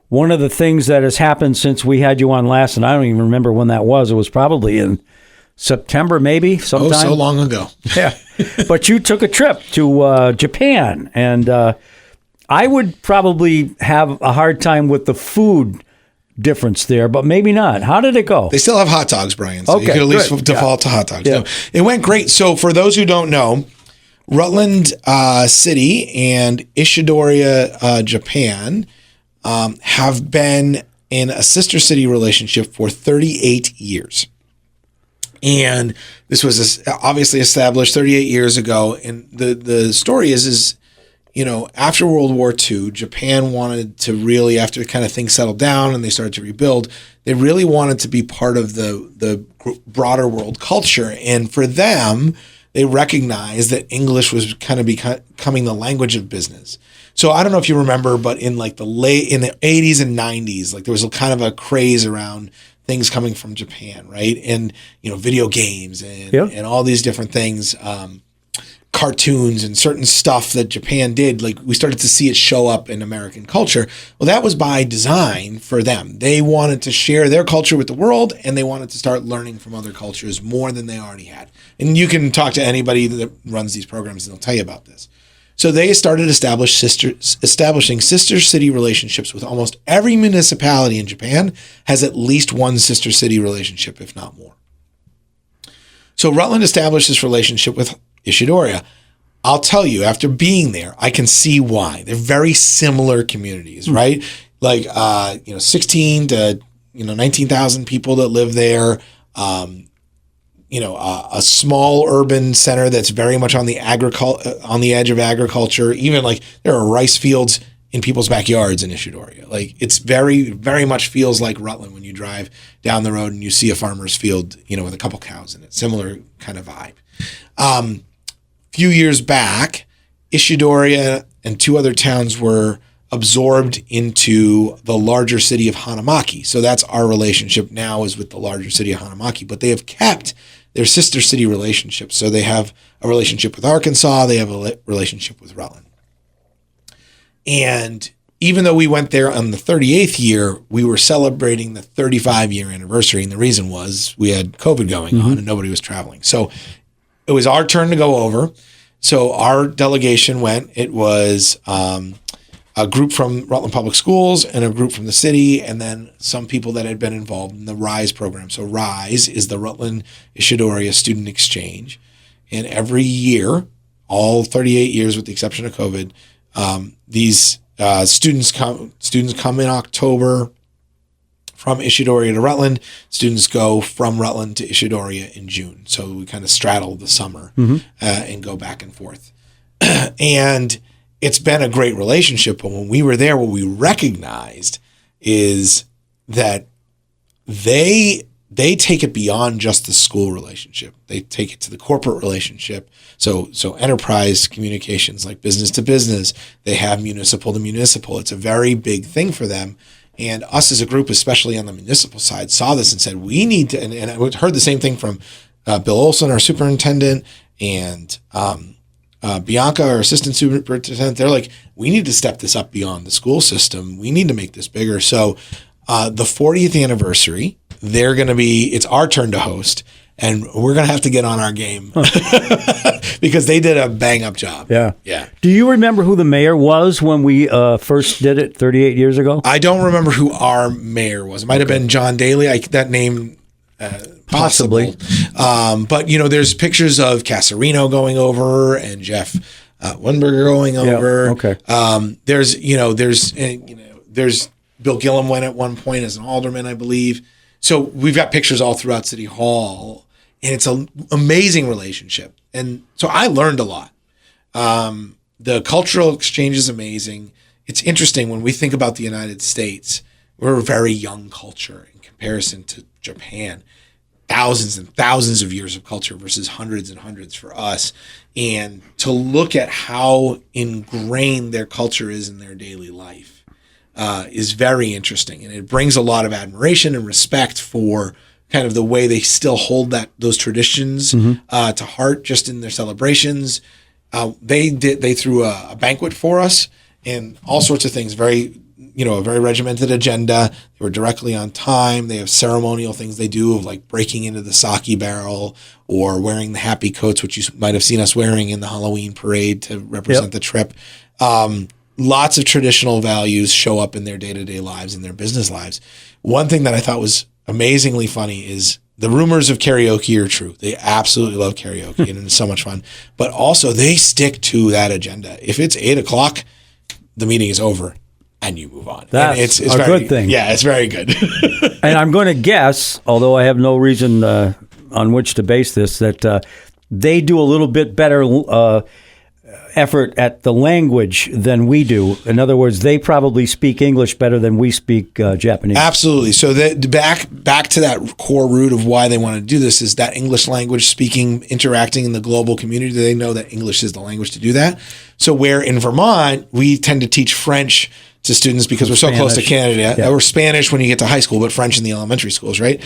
one of the things that has happened since we had you on last, and I don't even remember when that was, it was probably in September, maybe sometime. Oh, so long ago. Yeah. But you took a trip to Japan, and I would probably have a hard time with the food difference there, but maybe not. How did it go? They still have hot dogs, Brian, so you could at least default to hot dogs. Yeah. No, it went great. So for those who don't know, Rutland City and Ishidoria, Japan, have been in a sister city relationship for 38 years. And this was obviously established 38 years ago. And the story is, after World War II, Japan wanted to really, after kind of things settled down and they started to rebuild, they really wanted to be part of the broader world culture. And for them, they recognized that English was kind of becoming the language of business. So I don't know if you remember, but in like in the 80s and 90s, like there was a kind of a craze around things coming from Japan, right? And, video games and all these different things, cartoons and certain stuff that Japan did, like we started to see it show up in American culture. Well, that was by design for them. They wanted to share their culture with the world, and they wanted to start learning from other cultures more than they already had. And you can talk to anybody that runs these programs and they'll tell you about this. So they started establishing sister city relationships with almost every municipality in Japan has at least one sister city relationship, if not more. So Rutland established this relationship with Ishidoria. I'll tell you, after being there, I can see why. They're very similar communities, right? Like, 16 to, 19,000 people that live there. A small urban center that's very much on the edge of agriculture. Even like there are rice fields in people's backyards in Ishidoria. Like it's very, very much feels like Rutland when you drive down the road and you see a farmer's field, with a couple cows in it. Similar kind of vibe. Few years back, Ishidoria and two other towns were absorbed into the larger city of Hanamaki. So that's our relationship now is with the larger city of Hanamaki, but they have kept their sister city relationships. So they have a relationship with Arkansas, they have a relationship with Rutland. And even though we went there on the 38th year, we were celebrating the 35-year anniversary. And the reason was we had COVID going on and nobody was traveling. So it was our turn to go over. So our delegation went. It was a group from Rutland Public Schools and a group from the city, and then some people that had been involved in the RISE program. So RISE is the Rutland Ishidoria Student Exchange. And every year, all 38 years with the exception of COVID, these students come in October from Ishidoria to Rutland. Students go from Rutland to Ishidoria in June. So we kind of straddle the summer and go back and forth. And it's been a great relationship. But when we were there, what we recognized is that they take it beyond just the school relationship. They take it to the corporate relationship. So enterprise communications, like business to business, they have municipal to municipal. It's a very big thing for them. And us as a group, especially on the municipal side, saw this and said, we need to, and I heard the same thing from Bill Olson, our superintendent, and Bianca, our assistant superintendent. They're like, we need to step this up beyond the school system. We need to make this bigger. So the 40th anniversary, it's our turn to host, and we're going to have to get on our game because they did a bang up job. Yeah. Yeah. Do you remember who the mayor was when we first did it 38 years ago? I don't remember who our mayor was. It might have been John Daly. That name, possibly. But there's pictures of Casarino going over and Jeff Winberger going over. Okay. There's Bill Gillum went at one point as an alderman, I believe. So we've got pictures all throughout City Hall, and it's an amazing relationship. And so I learned a lot. The cultural exchange is amazing. It's interesting when we think about the United States, we're a very young culture in comparison to Japan. Thousands and thousands of years of culture versus hundreds and hundreds for us. And to look at how ingrained their culture is in their daily life is very interesting. And it brings a lot of admiration and respect for kind of the way they still hold those traditions to heart just in their celebrations. They threw a banquet for us and all sorts of things, a very regimented agenda. They were directly on time. They have ceremonial things they do of like breaking into the sake barrel or wearing the happy coats, which you might have seen us wearing in the Halloween parade to represent the trip. Lots of traditional values show up in their day-to-day lives and their business lives. One thing that I thought was amazingly funny is the rumors of karaoke are true. They absolutely love karaoke and it's so much fun. But also they stick to that agenda. If it's 8:00, the meeting is over and you move on. That's it's a very good thing. Yeah, it's very good. And I'm going to guess, although I have no reason on which to base this, that they do a little bit better effort at the language than we do. In other words, they probably speak English better than we speak Japanese. Absolutely. So back to that core root of why they want to do this is that English language speaking, interacting in the global community. They know that English is the language to do that. So where in Vermont, we tend to teach French to students because we're so close to Canada, or Spanish when you get to high school, but French in the elementary schools, right?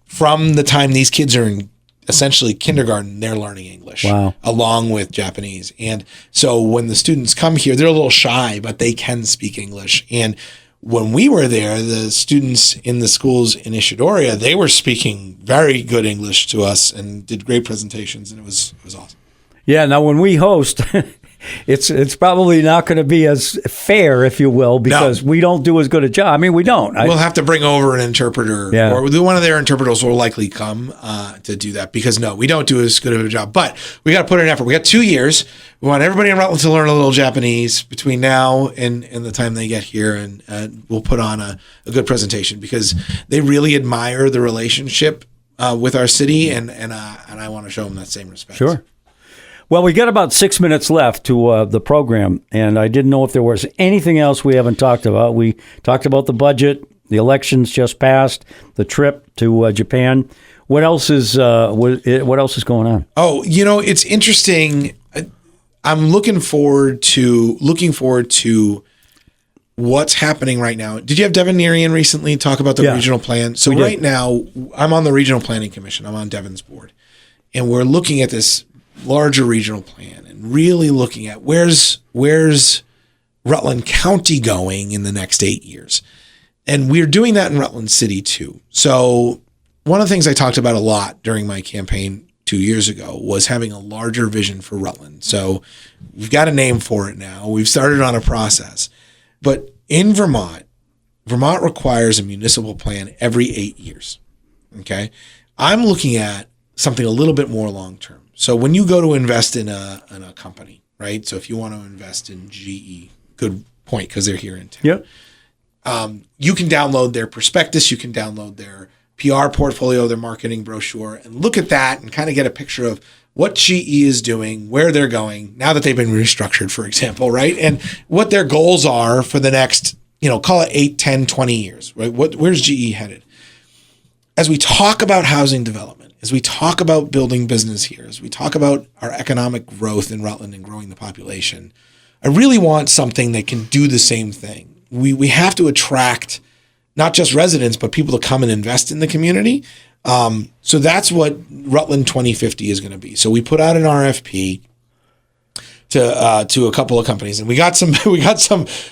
From the time these kids are in essentially kindergarten, they're learning English along with Japanese. And so when the students come here, they're a little shy, but they can speak English. And when we were there, the students in the schools in Ishidoria, they were speaking very good English to us and did great presentations, and it was awesome. Yeah, now when we host, it's probably not going to be as fair, if you will, because we don't do as good a job. I mean, we don't. We'll have to bring over an interpreter, or one of their interpreters will likely come to do that because, we don't do as good of a job. But we got to put in effort. We got 2 years. We want everybody in Rutland to learn a little Japanese between now and the time they get here, and we'll put on a good presentation because they really admire the relationship with our city, and I want to show them that same respect. Sure. Well, we got about 6 minutes left to the program, and I didn't know if there was anything else we haven't talked about. We talked about the budget, the elections just passed, the trip to Japan. What else is going on? Oh, it's interesting. I'm looking forward to what's happening right now. Did you have Devin Nerian recently talk about the regional plan? So right now, I'm on the Regional Planning Commission. I'm on Devin's board, and we're looking at this larger regional plan and really looking at where's Rutland County going in the next 8 years. And we're doing that in Rutland City too. So one of the things I talked about a lot during my campaign 2 years ago was having a larger vision for Rutland. So we've got a name for it now. We've started on a process. But in Vermont requires a municipal plan every 8 years. Okay. I'm looking at something a little bit more long-term. So when you go to invest in a company, right? So if you want to invest in GE, good point, because they're here in town. Yep. You can download their prospectus, you can download their PR portfolio, their marketing brochure, and look at that and kind of get a picture of what GE is doing, where they're going, now that they've been restructured, for example, right? And what their goals are for the next, call it 8, 10, 20 years, right? Where's GE headed? As we talk about housing development, as we talk about building business here, as we talk about our economic growth in Rutland and growing the population, I really want something that can do the same thing. We have to attract not just residents, but people to come and invest in the community. So that's what Rutland 2050 is going to be. So we put out an RFP to a couple of companies, and we got some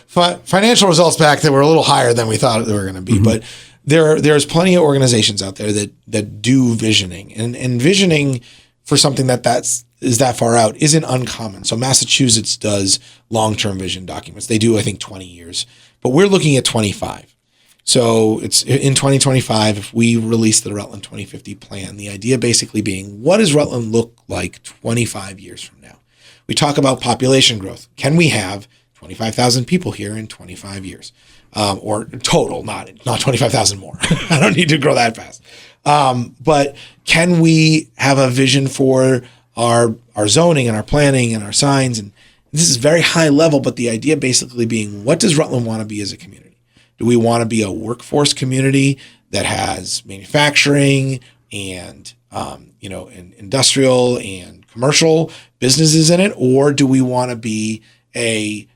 financial results back that were a little higher than we thought they were going to be, but there's plenty of organizations out there that do visioning, and visioning for something is that far out isn't uncommon. So Massachusetts does long-term vision documents. They do, I think, 20 years, but we're looking at 25. So it's in 2025, if we release the Rutland 2050 plan, the idea basically being, what does Rutland look like 25 years from now? We talk about population growth. Can we have 25,000 people here in 25 years? Or total, not 25,000 more. I don't need to grow that fast. But can we have a vision for our zoning and our planning and our signs? And this is very high level, but the idea basically being, what does Rutland want to be as a community? Do we want to be a workforce community that has manufacturing and and industrial and commercial businesses in it, or do we want to be a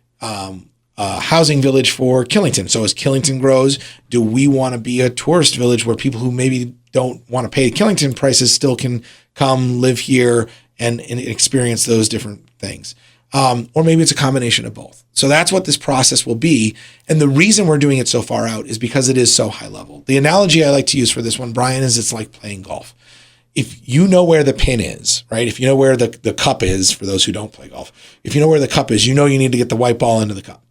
housing village for Killington? So as Killington grows, do we want to be a tourist village where people who maybe don't want to pay Killington prices still can come live here and experience those different things? Or maybe it's a combination of both. So that's what this process will be. And the reason we're doing it so far out is because it is so high level. The analogy I like to use for this one, Brian, is it's like playing golf. If you know where the pin is, right? If you know where the cup is, for those who don't play golf, if you know where the cup is, you need to get the white ball into the cup.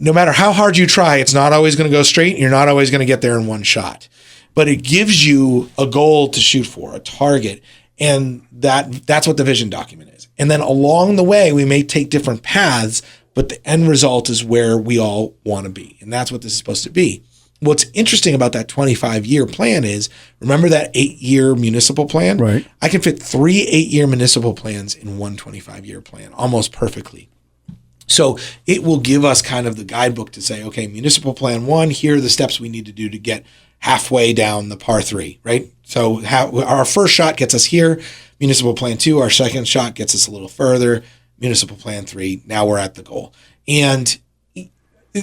No matter how hard you try, it's not always going to go straight, and you're not always going to get there in one shot. But it gives you a goal to shoot for, a target, and that's what the vision document is. And then along the way, we may take different paths, but the end result is where we all want to be. And that's what this is supposed to be. what's interesting about that 25-year plan is, remember that 8-year municipal plan? Right. I can fit 3 8-year municipal plans in one 25-year plan almost perfectly. So it will give us kind of the guidebook to say, okay, municipal plan 1, here are the steps we need to do to get halfway down the par 3, right? So our first shot gets us here. Municipal plan 2, our second shot gets us a little further. Municipal plan 3, now we're at the goal. And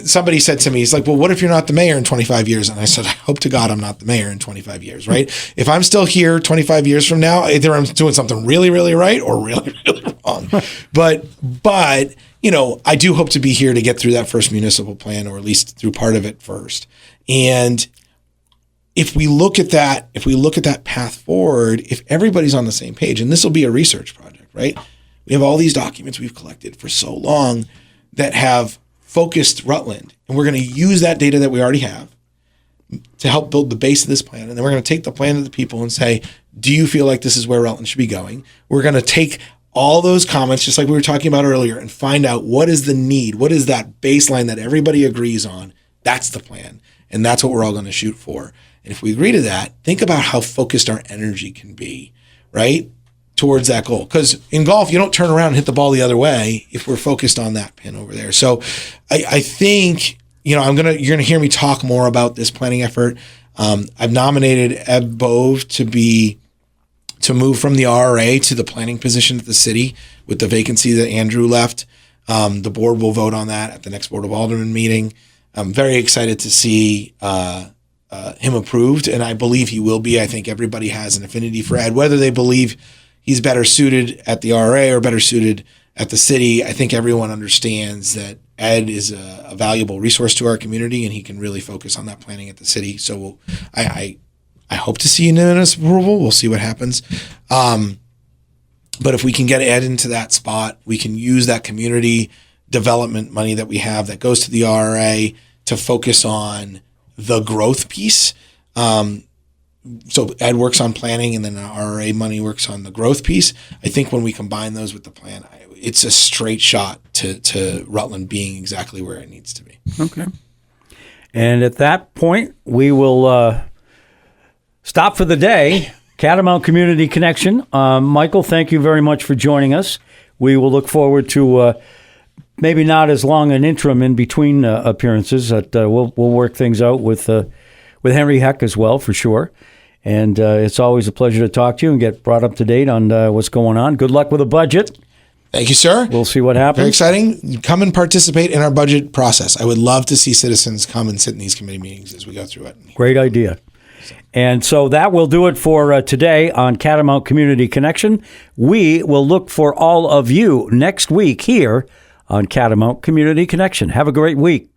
somebody said to me, he's like, well, what if you're not the mayor in 25 years? And I said, I hope to God I'm not the mayor in 25 years, right? If I'm still here 25 years from now, either I'm doing something really, really right or really, really wrong. But I do hope to be here to get through that first municipal plan, or at least through part of it first. And if we look at that path forward, if everybody's on the same page, and this will be a research project, right? We have all these documents we've collected for so long that have focused Rutland, and we're going to use that data that we already have to help build the base of this plan. And then we're going to take the plan to the people and say, do you feel like this is where Rutland should be going? We're going to take all those comments, just like we were talking about earlier, and find out what is the need, what is that baseline that everybody agrees on. That's the plan. And that's what we're all going to shoot for. And if we agree to that, think about how focused our energy can be, right, towards that goal. Because in golf, you don't turn around and hit the ball the other way if we're focused on that pin over there. So I think, you're going to hear me talk more about this planning effort. I've nominated Eb Bove to move from the RRA to the planning position at the city with the vacancy that Andrew left. The board will vote on that at the next Board of Aldermen meeting. I'm very excited to see him approved, and I believe he will be. I think everybody has an affinity for Ed, whether they believe he's better suited at the RA or better suited at the city. I think everyone understands that Ed is a valuable resource to our community, and he can really focus on that planning at the city. So I hope to see unanimous approval. We'll see what happens. But if we can get Ed into that spot, we can use that community development money that we have that goes to the RA to focus on the growth piece. So Ed works on planning, and then the RA money works on the growth piece. I think when we combine those with the plan, it's a straight shot to Rutland being exactly where it needs to be. Okay. And at that point, we will stop for the day. Catamount Community Connection. Michael, thank you very much for joining us. We will look forward to maybe not as long an interim in between appearances. That we'll work things out with Henry Heck as well, for sure. And it's always a pleasure to talk to you and get brought up to date on what's going on. Good luck with the budget. Thank you, sir. We'll see what happens. Very exciting. Come and participate in our budget process. I would love to see citizens come and sit in these committee meetings as we go through it. Great idea. And so that will do it for today on Catamount Community Connection. We will look for all of you next week here on Catamount Community Connection. Have a great week.